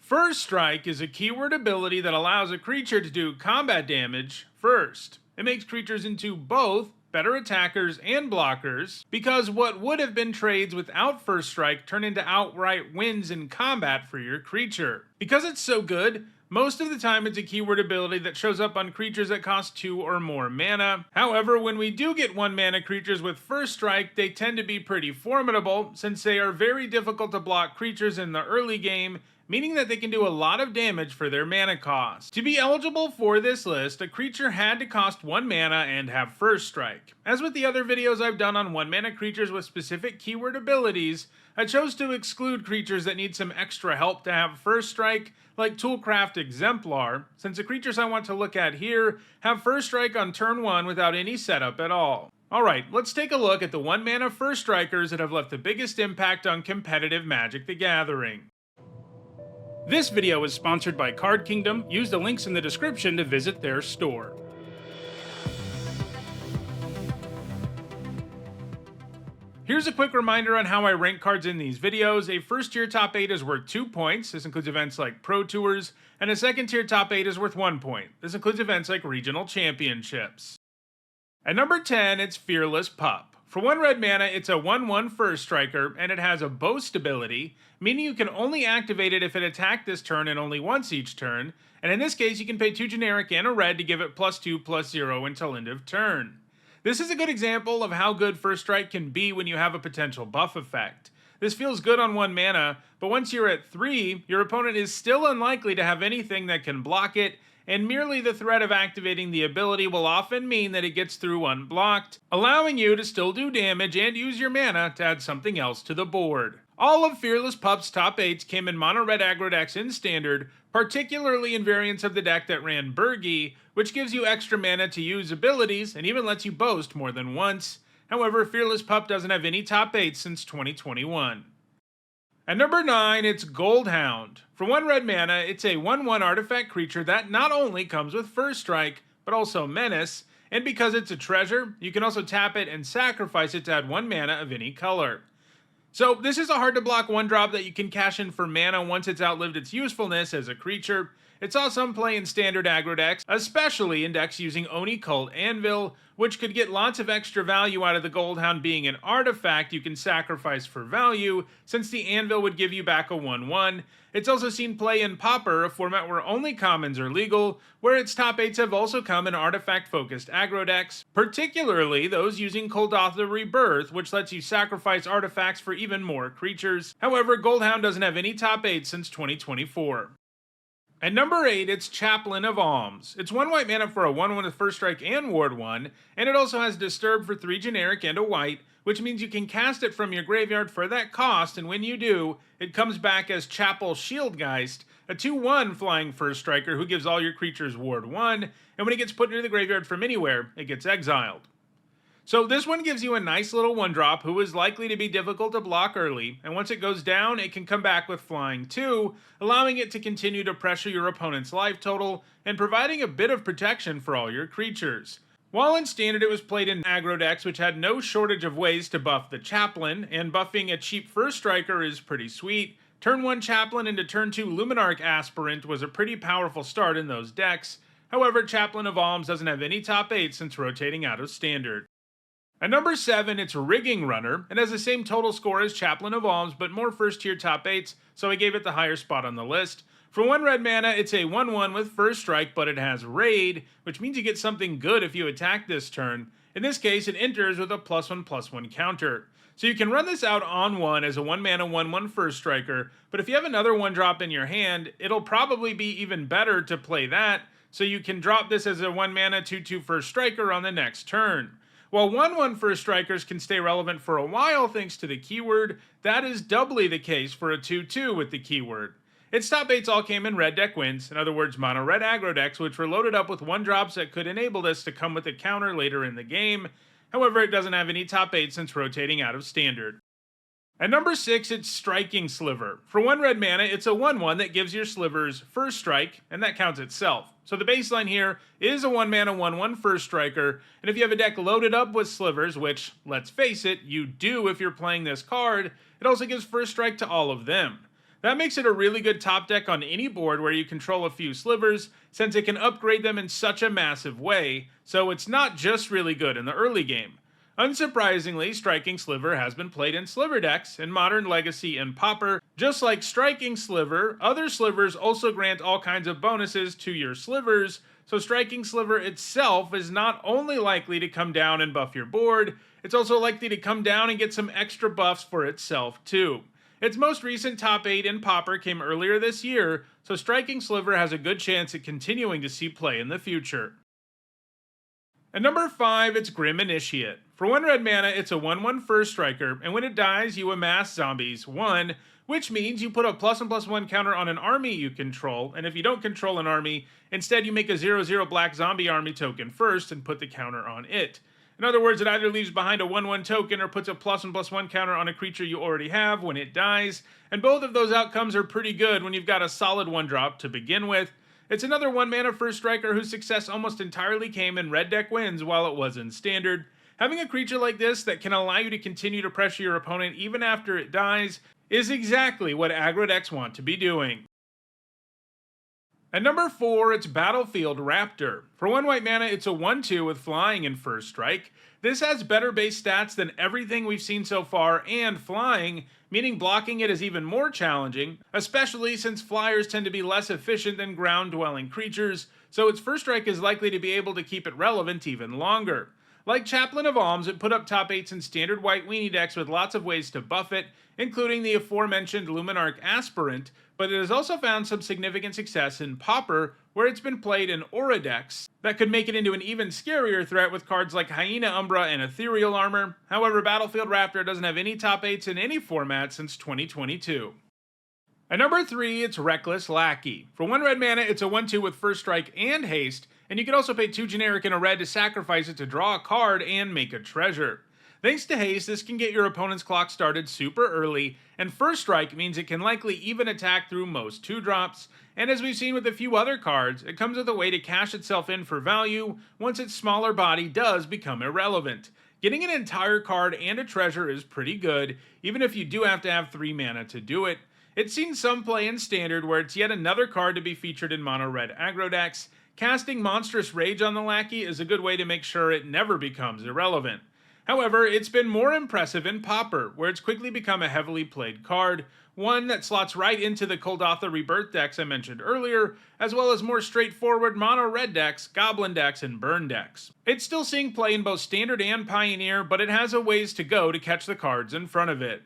First Strike is a keyword ability that allows a creature to do combat damage first. It makes creatures into both better attackers and blockers, because what would have been trades without First Strike turn into outright wins in combat for your creature. Because it's so good, most of the time it's a keyword ability that shows up on creatures that cost 2 or more mana. However, when we do get 1 mana creatures with First Strike, they tend to be pretty formidable, since they are very difficult to block creatures in the early game, meaning that they can do a lot of damage for their mana cost. To be eligible for this list, a creature had to cost 1 mana and have First Strike. As with the other videos I've done on 1 mana creatures with specific keyword abilities, I chose to exclude creatures that need some extra help to have First Strike, like Toolcraft Exemplar, since the creatures I want to look at here have First Strike on turn 1 without any setup at all. Alright, let's take a look at the 1 mana First Strikers that have left the biggest impact on competitive Magic the Gathering. This video is sponsored by Card Kingdom. Use the links in the description to visit their store. Here's a quick reminder on how I rank cards in these videos. A first tier top 8 is worth 2 points. This includes events like Pro Tours. And a second tier top 8 is worth 1 point. This includes events like Regional Championships. At number 10, it's Fearless Pup. For 1 red mana, it's a 1/1 First Striker, and it has a Boast ability, meaning you can only activate it if it attacked this turn and only once each turn, and in this case you can pay 2 generic and a red to give it +2/+0 until end of turn. This is a good example of how good First Strike can be when you have a potential buff effect. This feels good on 1 mana, but once you're at 3, your opponent is still unlikely to have anything that can block it, and merely the threat of activating the ability will often mean that it gets through unblocked, allowing you to still do damage and use your mana to add something else to the board. All of Fearless Pup's top 8s came in mono red aggro decks in Standard, particularly in variants of the deck that ran Burgi, which gives you extra mana to use abilities and even lets you boast more than once. However, Fearless Pup doesn't have any top 8s since 2021. At number 9, it's Goldhound. For 1 red mana, it's a 1/1 artifact creature that not only comes with First Strike, but also Menace, and because it's a treasure, you can also tap it and sacrifice it to add 1 mana of any color. So this is a hard to block 1-drop that you can cash in for mana once it's outlived its usefulness as a creature. It saw some play in Standard aggro decks, especially in decks using Oni Cult Anvil, which could get lots of extra value out of the Goldhound being an artifact you can sacrifice for value, since the Anvil would give you back a 1/1. It's also seen play in Pauper, a format where only commons are legal, where its top 8s have also come in artifact-focused aggro decks, particularly those using Kuldotha Rebirth, which lets you sacrifice artifacts for even more creatures. However, Goldhound doesn't have any top 8 since 2024. At number 8, it's Chaplain of Alms. It's 1 white mana for a 1/1 with First Strike and Ward 1, and it also has Disturb for 3 generic and a white, which means you can cast it from your graveyard for that cost, and when you do, it comes back as Chapel Shieldgeist, a 2/1 flying First Striker who gives all your creatures Ward 1, and when it gets put into the graveyard from anywhere, it gets exiled. So this one gives you a nice little 1-drop who is likely to be difficult to block early, and once it goes down, it can come back with flying 2, allowing it to continue to pressure your opponent's life total, and providing a bit of protection for all your creatures. While in Standard it was played in aggro decks which had no shortage of ways to buff the Chaplain, and buffing a cheap First Striker is pretty sweet, turn 1 Chaplain into turn 2 Luminarch Aspirant was a pretty powerful start in those decks. However, Chaplain of Alms doesn't have any top 8 since rotating out of Standard. At number 7, it's Rigging Runner. It has the same total score as Chaplain of Alms, but more first tier top 8s, so I gave it the higher spot on the list. For 1 red mana, it's a 1/1 with First Strike, but it has Raid, which means you get something good if you attack this turn. In this case, it enters with a +1/+1 counter. So you can run this out on 1 as a 1 mana 1/1 First Striker, but if you have another 1-drop in your hand, it'll probably be even better to play that, so you can drop this as a 1 mana 2/2 First Striker on the next turn. While 1/1 First Strikers can stay relevant for a while thanks to the keyword, that is doubly the case for a 2/2 with the keyword. Its top 8s all came in red deck wins, in other words mono red aggro decks, which were loaded up with 1-drops that could enable this to come with a counter later in the game. However, it doesn't have any top 8 since rotating out of Standard. At number 6, it's Striking Sliver. For 1 red mana, it's a 1/1 that gives your Slivers First Strike, and that counts itself. So the baseline here is a 1 mana 1/1 First Striker, and if you have a deck loaded up with Slivers, which, let's face it, you do if you're playing this card, it also gives First Strike to all of them. That makes it a really good top deck on any board where you control a few slivers, since it can upgrade them in such a massive way, so it's not just really good in the early game. Unsurprisingly, Striking Sliver has been played in Sliver decks in Modern, Legacy, and Pauper. Just like Striking Sliver, other slivers also grant all kinds of bonuses to your slivers, so Striking Sliver itself is not only likely to come down and buff your board, it's also likely to come down and get some extra buffs for itself too. Its most recent top 8 in Pauper came earlier this year, so Striking Sliver has a good chance at continuing to see play in the future. At number 5, it's Grim Initiate. For 1 red mana, it's a 1/1 first striker, and when it dies, you amass zombies 1, which means you put a +1/+1 counter on an army you control, and if you don't control an army, instead you make a 0/0 black zombie army token first and put the counter on it. In other words, it either leaves behind a 1/1 token or puts a +1/+1 counter on a creature you already have when it dies, and both of those outcomes are pretty good when you've got a solid 1-drop to begin with. It's another 1 mana first striker whose success almost entirely came in red deck wins while it was in standard. Having a creature like this that can allow you to continue to pressure your opponent even after it dies is exactly what aggro decks want to be doing. At number 4, it's Battlefield Raptor. For 1 white mana, it's a 1/2 with flying and first strike. This has better base stats than everything we've seen so far and flying, meaning blocking it is even more challenging, especially since flyers tend to be less efficient than ground-dwelling creatures, so its first strike is likely to be able to keep it relevant even longer. Like Chaplain of Alms, it put up top 8s in standard white weenie decks with lots of ways to buff it, including the aforementioned Luminarch Aspirant, but it has also found some significant success in Pauper, where it's been played in Aura decks that could make it into an even scarier threat with cards like Hyena Umbra and Ethereal Armor. However, Battlefield Raptor doesn't have any top 8s in any format since 2022. At number 3, it's Reckless Lackey. For 1 red mana, it's a 1/2 with first strike and haste, and you can also pay 2 generic and a red to sacrifice it to draw a card and make a treasure. Thanks to haste, this can get your opponent's clock started super early, and first strike means it can likely even attack through most 2-drops, and as we've seen with a few other cards, it comes with a way to cash itself in for value once its smaller body does become irrelevant. Getting an entire card and a treasure is pretty good, even if you do have to have 3 mana to do it. It's seen some play in Standard where it's yet another card to be featured in mono red aggro decks. Casting Monstrous Rage on the Lackey is a good way to make sure it never becomes irrelevant. However, it's been more impressive in Pauper, where it's quickly become a heavily played card, one that slots right into the Kuldotha Rebirth decks I mentioned earlier, as well as more straightforward mono red decks, goblin decks, and burn decks. It's still seeing play in both Standard and Pioneer, but it has a ways to go to catch the cards in front of it.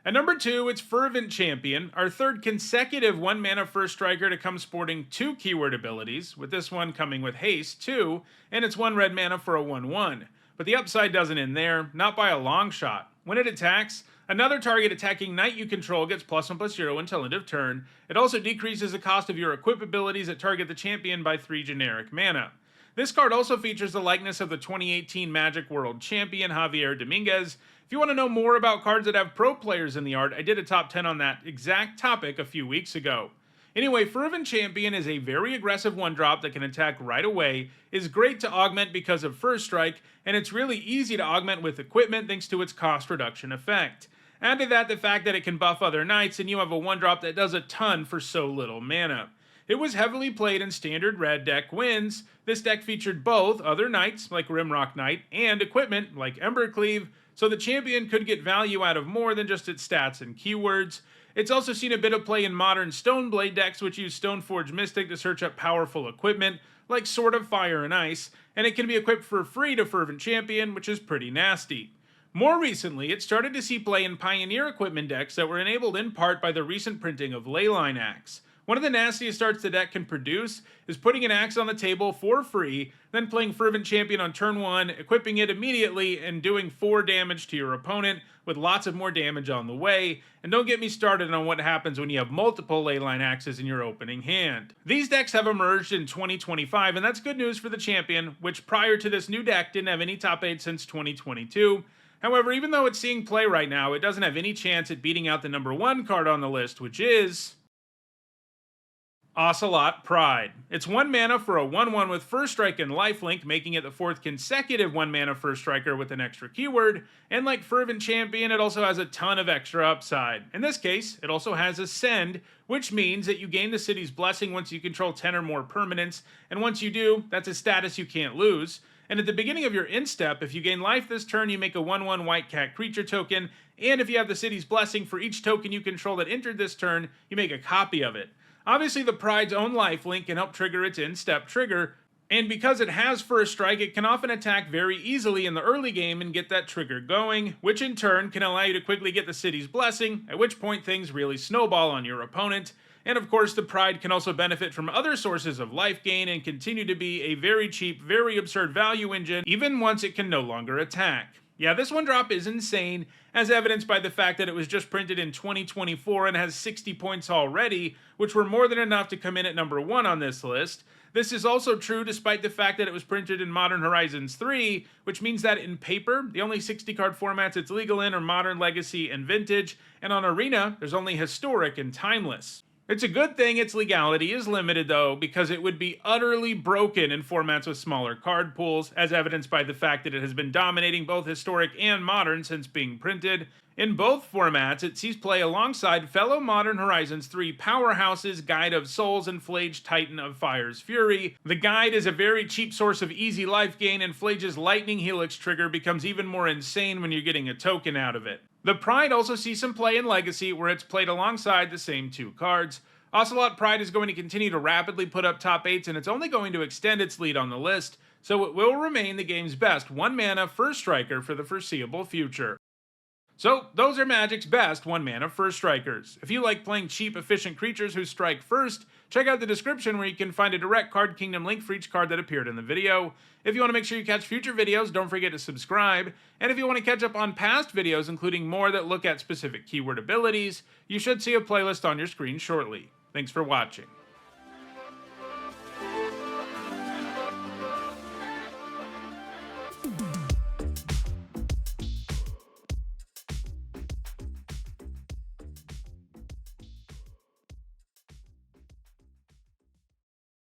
At number 2, it's Fervent Champion, our third consecutive 1 mana first striker to come sporting 2 keyword abilities, with this one coming with haste too, and it's 1 red mana for a 1/1. But the upside doesn't end there, not by a long shot. When it attacks, another target attacking knight you control gets +1/+0 until end of turn. It also decreases the cost of your equip abilities that target the champion by 3 generic mana. This card also features the likeness of the 2018 Magic World Champion Javier Dominguez. If you want to know more about cards that have pro players in the art, I did a top 10 on that exact topic a few weeks ago. Anyway, Fervent Champion is a very aggressive 1-drop that can attack right away, is great to augment because of first strike, and it's really easy to augment with equipment thanks to its cost reduction effect. Add to that the fact that it can buff other knights, and you have a 1-drop that does a ton for so little mana. It was heavily played in standard red deck wins. This deck featured both other knights, like Rimrock Knight, and equipment, like Embercleave, so the champion could get value out of more than just its stats and keywords. It's also seen a bit of play in modern Stoneblade decks, which use Stoneforge Mystic to search up powerful equipment, like Sword of Fire and Ice, and it can be equipped for free to Fervent Champion, which is pretty nasty. More recently, it started to see play in Pioneer equipment decks that were enabled in part by the recent printing of Leyline Axe. One of the nastiest starts the deck can produce is putting an axe on the table for free, then playing Fervent Champion on turn 1, equipping it immediately, and doing 4 damage to your opponent, with lots of more damage on the way. And don't get me started on what happens when you have multiple Leyline Axes in your opening hand. These decks have emerged in 2025, and that's good news for the champion, which prior to this new deck didn't have any top 8 since 2022. However, even though it's seeing play right now, it doesn't have any chance at beating out the number 1 card on the list, which is Ocelot Pride. It's 1 mana for a 1/1 with First Strike and Lifelink, making it the 4th consecutive 1 mana First Striker with an extra keyword, and like Fervent Champion, it also has a ton of extra upside. In this case, it also has Ascend, which means that you gain the city's blessing once you control 10 or more permanents, and once you do, that's a status you can't lose. And at the beginning of your instep, if you gain life this turn, you make a 1/1 white cat creature token, and if you have the city's blessing for each token you control that entered this turn, you make a copy of it. Obviously, the Pride's own lifelink can help trigger its instep trigger, and because it has First Strike, it can often attack very easily in the early game and get that trigger going, which in turn can allow you to quickly get the city's blessing, at which point things really snowball on your opponent. And of course, the Pride can also benefit from other sources of life gain and continue to be a very cheap, very absurd value engine, even once it can no longer attack. Yeah, this one drop is insane, as evidenced by the fact that it was just printed in 2024 and has 60 points already, which were more than enough to come in at number 1 on this list. This is also true despite the fact that it was printed in Modern Horizons 3, which means that in paper, the only 60 card formats it's legal in are Modern, Legacy, and Vintage, and on Arena, there's only Historic and Timeless. It's a good thing its legality is limited though, because it would be utterly broken in formats with smaller card pools, as evidenced by the fact that it has been dominating both Historic and Modern since being printed. In both formats, it sees play alongside fellow Modern Horizons 3 powerhouses Guide of Souls and Flage Titan of Fire's Fury. The Guide is a very cheap source of easy life gain, and Flage's Lightning Helix trigger becomes even more insane when you're getting a token out of it. The Pride also sees some play in Legacy, where it's played alongside the same 2 cards. Ocelot Pride is going to continue to rapidly put up top 8s, and it's only going to extend its lead on the list, so it will remain the game's best 1 mana First Striker for the foreseeable future. So, those are Magic's best 1 mana First Strikers. If you like playing cheap, efficient creatures who strike first, check out the description where you can find a direct Card Kingdom link for each card that appeared in the video. If you want to make sure you catch future videos, don't forget to subscribe. And if you want to catch up on past videos, including more that look at specific keyword abilities, you should see a playlist on your screen shortly. Thanks for watching.